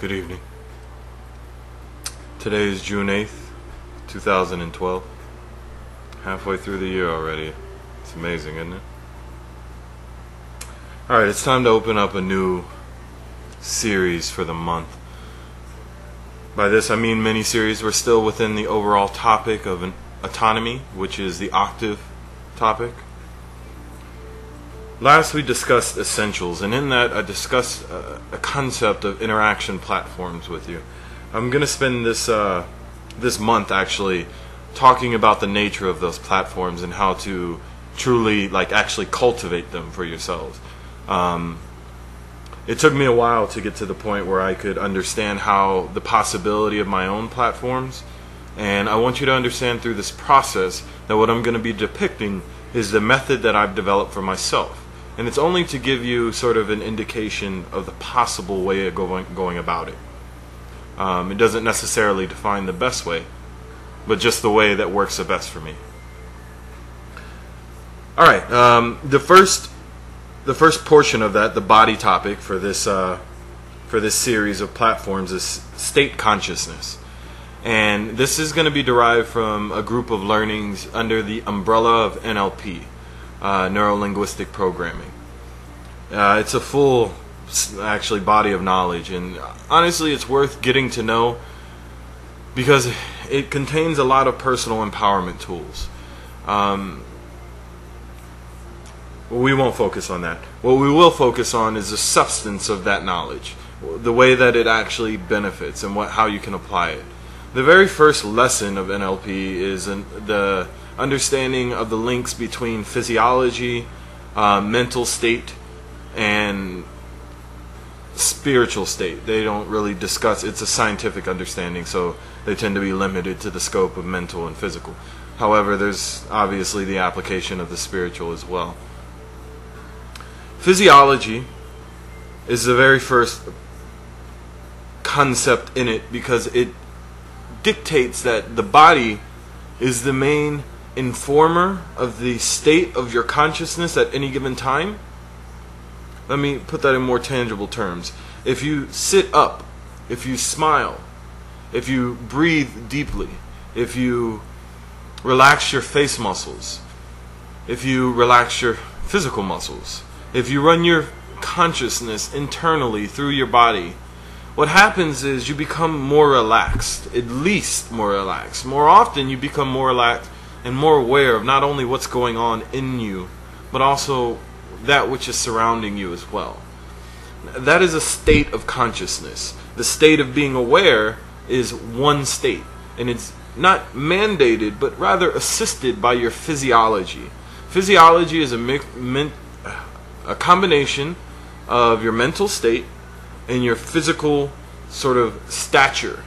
Good evening. Today is June 8th, 2012. Halfway through the year already. It's amazing, isn't it? Alright, it's time to open up a new series for the month. By this I mean mini-series. We're still within the overall topic of an autonomy, which is the octave topic. Last we discussed essentials, and in that I discussed a concept of interaction platforms with you. I'm going to spend this month actually talking about the nature of those platforms and how to truly actually cultivate them for yourselves. It took me a while to get to the point where I could understand how the possibility of my own platforms, and I want you to understand through this process that what I'm going to be depicting is the method that I've developed for myself. And it's only to give you sort of an indication of the possible way of going about it. It doesn't necessarily define the best way, but just the way that works the best for me. Alright, the first portion of that, the body topic for this series of platforms, is state consciousness. And this is going to be derived from a group of learnings under the umbrella of NLP. Neuro-linguistic programming. It's a full, actually, body of knowledge, and honestly, it's worth getting to know because it contains a lot of personal empowerment tools. We won't focus on that. What we will focus on is the substance of that knowledge, the way that it actually benefits, and how you can apply it. The very first lesson of NLP is the understanding of the links between physiology, mental state, and spiritual state. They don't really discuss, it's a scientific understanding, so they tend to be limited to the scope of mental and physical. However, there's obviously the application of the spiritual as well. Physiology is the very first concept in it because it dictates that the body is the main informer of the state of your consciousness at any given time. Let me put that in more tangible terms. If you sit up, if you smile, if you breathe deeply, if you relax your face muscles, if you relax your physical muscles, if you run your consciousness internally through your body, what happens is you become more relaxed, at least more relaxed. More often you become more relaxed and more aware of not only what's going on in you, but also that which is surrounding you as well. That is a state of consciousness. The state of being aware is one state, and it's not mandated, but rather assisted by your physiology. Physiology is a combination of your mental state and your physical sort of stature.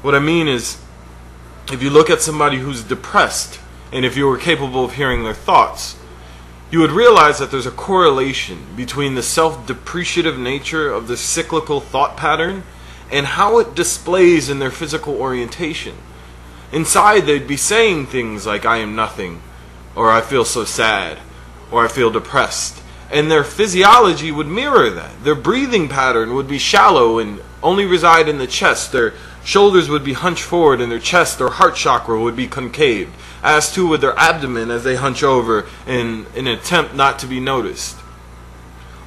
What I mean is, if you look at somebody who's depressed, and if you were capable of hearing their thoughts, you would realize that there's a correlation between the self-depreciative nature of the cyclical thought pattern and how it displays in their physical orientation. Inside, they'd be saying things like, "I am nothing," or "I feel so sad," or "I feel depressed." And their physiology would mirror that. Their breathing pattern would be shallow and only reside in the chest. Their shoulders would be hunched forward, and their chest or heart chakra would be concaved, as too would their abdomen as they hunch over in an attempt not to be noticed.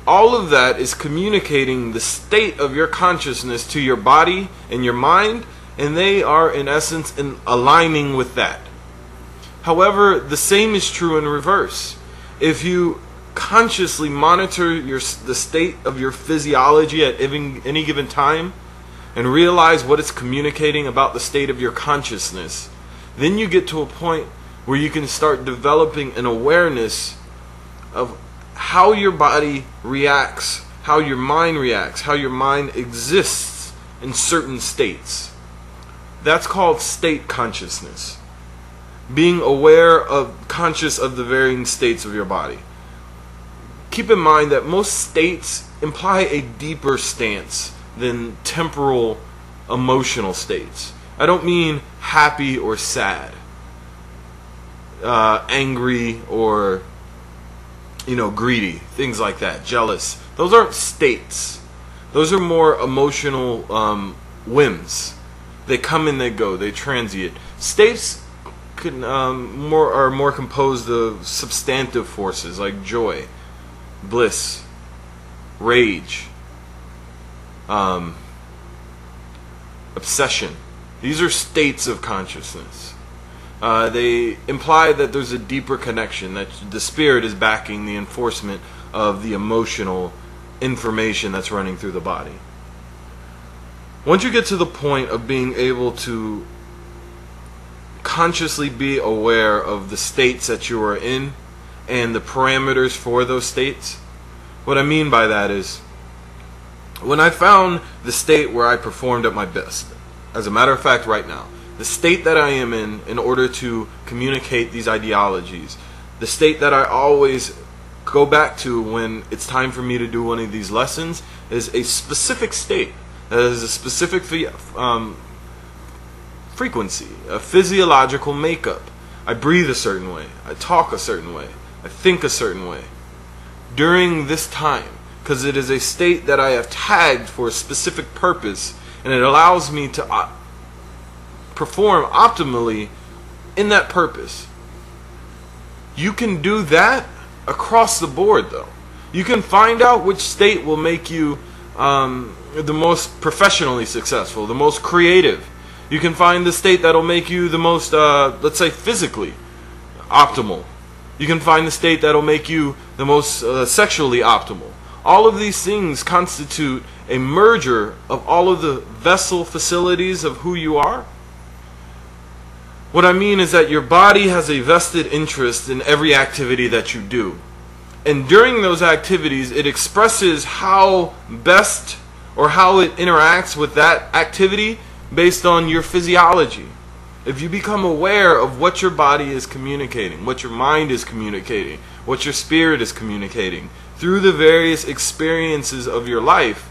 All of that is communicating the state of your consciousness to your body and your mind, and they are in essence aligning with that. However, the same is true in reverse. If you consciously monitor the state of your physiology at any given time and realize what it's communicating about the state of your consciousness, then you get to a point where you can start developing an awareness of how your body reacts, how your mind reacts, how your mind exists in certain states. That's called state consciousness. Being conscious of the varying states of your body. Keep in mind that most states imply a deeper stance than temporal emotional states. I don't mean happy or sad, angry or greedy, things like that, jealous. Those aren't states. Those are more emotional whims. They come and they go. They transient. States are more composed of substantive forces like joy, bliss, rage, obsession. These are states of consciousness. They imply that there's a deeper connection, that the spirit is backing the enforcement of the emotional information that's running through the body. Once you get to the point of being able to consciously be aware of the states that you are in and the parameters for those states, what I mean by that is, when I found the state where I performed at my best, as a matter of fact right now, the state that I am in order to communicate these ideologies, the state that I always go back to when it's time for me to do one of these lessons, is a specific state that is a specific frequency, a physiological makeup. I breathe a certain way, I talk a certain way, I think a certain way during this time, because it is a state that I have tagged for a specific purpose, and it allows me to perform optimally in that purpose. You can do that across the board, though. You can find out which state will make you the most professionally successful, the most creative. You can find the state that'll make you the most, let's say, physically optimal. You can find the state that'll make you the most sexually optimal. All of these things constitute a merger of all of the vessel facilities of who you are. What I mean is that your body has a vested interest in every activity that you do. And during those activities, it expresses how best or how it interacts with that activity based on your physiology. If you become aware of what your body is communicating, what your mind is communicating, what your spirit is communicating through the various experiences of your life,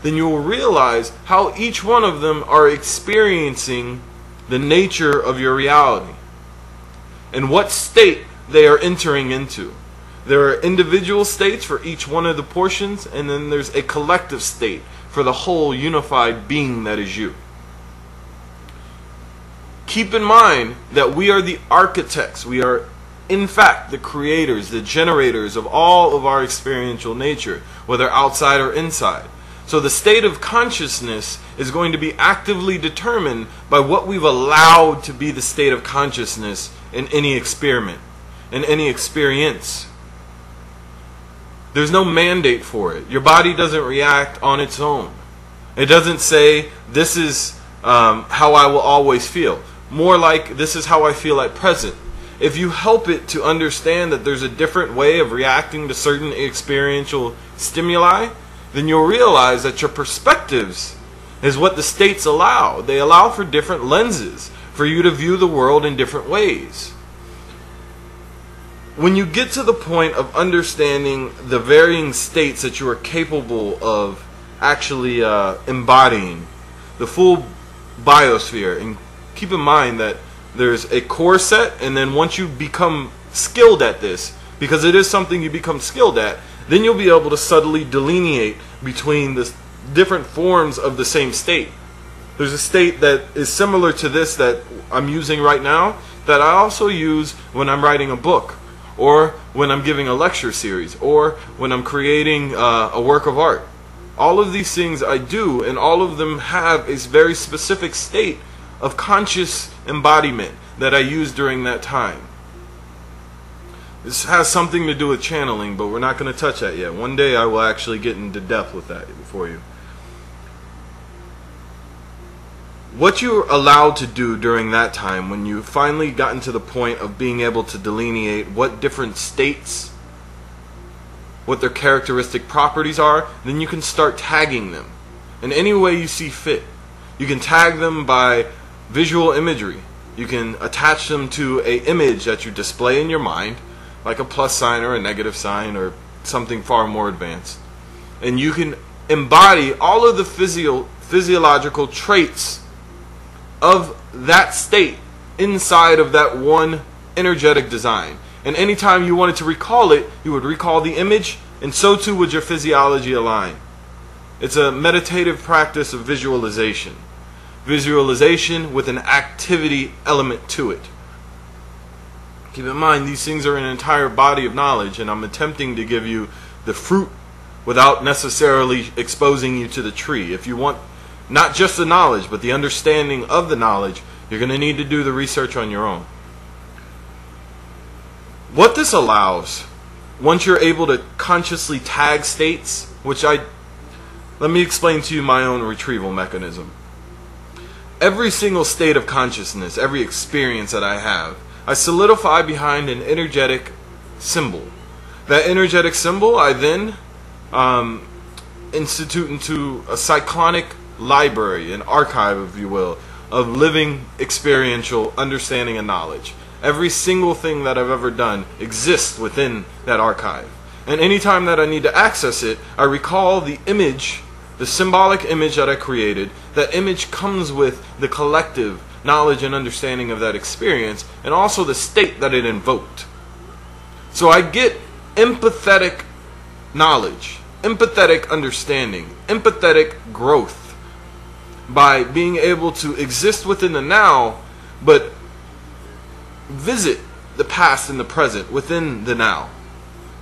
then you will realize how each one of them are experiencing the nature of your reality and what state they are entering into. There are individual states for each one of the portions, and then there's a collective state for the whole unified being that is you. Keep in mind that we are the architects. We are, in fact, the creators, the generators of all of our experiential nature, whether outside or inside. So the state of consciousness is going to be actively determined by what we've allowed to be the state of consciousness in any experiment, in any experience. There's no mandate for it. Your body doesn't react on its own. It doesn't say, this is how I will always feel. More like, this is how I feel at present. If you help it to understand that there's a different way of reacting to certain experiential stimuli, then you'll realize that your perspectives is what the states allow. They allow for different lenses, for you to view the world in different ways. When you get to the point of understanding the varying states that you are capable of actually embodying, the full biosphere, and keep in mind that there's a core set, and then once you become skilled at this, because it is something you become skilled at, then you'll be able to subtly delineate between the different forms of the same state. There's a state that is similar to this that I'm using right now, that I also use when I'm writing a book, or when I'm giving a lecture series, or when I'm creating a work of art. All of these things I do, and all of them have a very specific state of conscious embodiment that I use during that time. This has something to do with channeling, but we're not going to touch that yet. One day I will actually get into depth with that for you. What you're allowed to do during that time, when you've finally gotten to the point of being able to delineate what different states, what their characteristic properties are, then you can start tagging them in any way you see fit. You can tag them by visual imagery. You can attach them to an image that you display in your mind, like a plus sign or a negative sign or something far more advanced. And you can embody all of the physiological traits of that state inside of that one energetic design. And anytime you wanted to recall it, you would recall the image, and so too would your physiology align. It's a meditative practice of visualization. Visualization with an activity element to it. Keep in mind, these things are an entire body of knowledge, and I'm attempting to give you the fruit without necessarily exposing you to the tree. If you want not just the knowledge, but the understanding of the knowledge, you're going to need to do the research on your own. What this allows, once you're able to consciously tag states, let me explain to you my own retrieval mechanism. Every single state of consciousness, every experience that I have, I solidify behind an energetic symbol. That energetic symbol I then institute into a cyclonic library, an archive, if you will, of living experiential understanding and knowledge. Every single thing that I've ever done exists within that archive. And anytime that I need to access it, I recall the image, the symbolic image that I created. That image comes with the collective knowledge and understanding of that experience, and also the state that it invoked. So I get empathetic knowledge, empathetic understanding, empathetic growth by being able to exist within the now, but visit the past and the present within the now.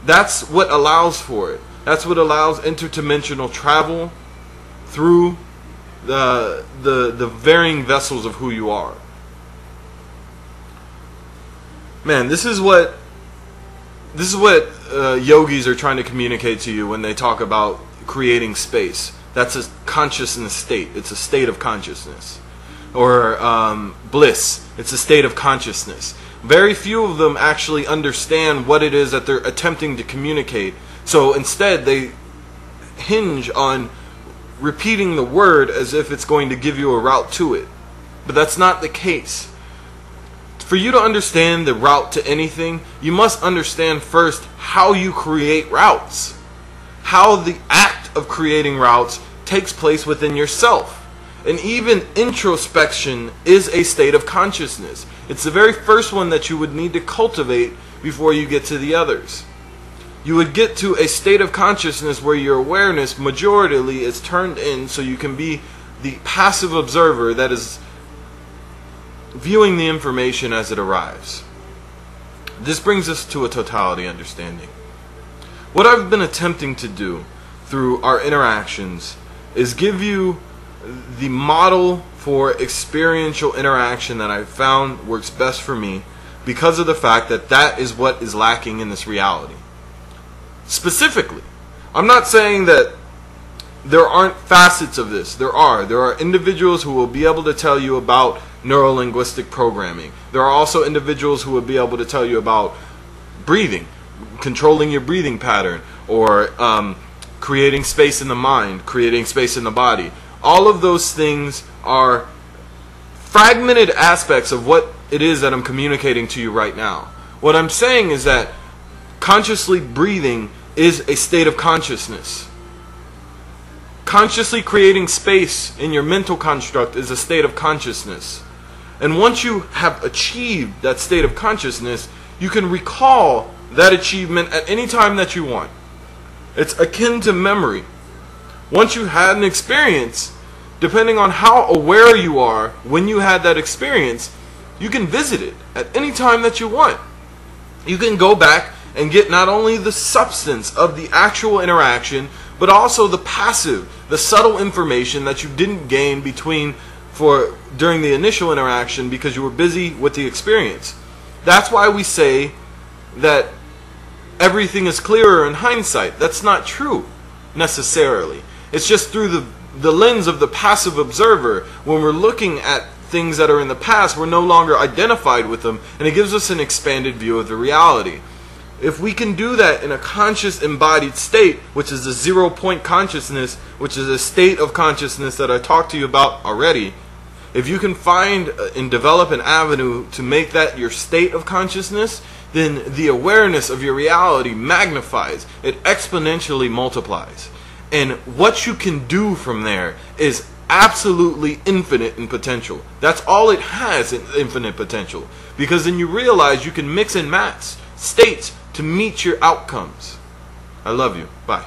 That's what allows for it. That's what allows interdimensional travel through the varying vessels of who you are. Man, this is what yogis are trying to communicate to you when they talk about creating space. That's a consciousness state. It's a state of consciousness. Or bliss. It's a state of consciousness. Very few of them actually understand what it is that they're attempting to communicate. So instead, they hinge on repeating the word as if it's going to give you a route to it. But that's not the case. For you to understand the route to anything, you must understand first how you create routes. How the act of creating routes takes place within yourself. And even introspection is a state of consciousness. It's the very first one that you would need to cultivate before you get to the others. You would get to a state of consciousness where your awareness majoritarily is turned in, so you can be the passive observer that is viewing the information as it arrives. This brings us to a totality understanding. What I've been attempting to do through our interactions is give you the model for experiential interaction that I found works best for me, because of the fact that that is what is lacking in this reality. Specifically, I'm not saying that there aren't facets of this. There are individuals who will be able to tell you about neuro-linguistic programming. There are also individuals who will be able to tell you about breathing, controlling your breathing pattern, or creating space in the mind, creating space in the body. All of those things are fragmented aspects of what it is that I'm communicating to you right now. What I'm saying is that consciously breathing is a state of consciousness. Consciously creating space in your mental construct is a state of consciousness. And once you have achieved that state of consciousness, you can recall that achievement at any time that you want. It's akin to memory. Once you had an experience, depending on how aware you are when you had that experience, you can visit it at any time that you want. You can go back and get not only the substance of the actual interaction, but also the passive, the subtle information that you didn't gain during the initial interaction because you were busy with the experience. That's why we say that everything is clearer in hindsight. That's not true necessarily. It's just through the lens of the passive observer. When we're looking at things that are in the past, we're no longer identified with them, and it gives us an expanded view of the reality. If we can do that in a conscious embodied state, which is a 0-point consciousness, which is a state of consciousness that I talked to you about already, if you can find and develop an avenue to make that your state of consciousness, then the awareness of your reality magnifies. It exponentially multiplies. And what you can do from there is absolutely infinite in potential. That's all it has, in infinite potential. Because then you realize you can mix and match states to meet your outcomes. I love you. Bye.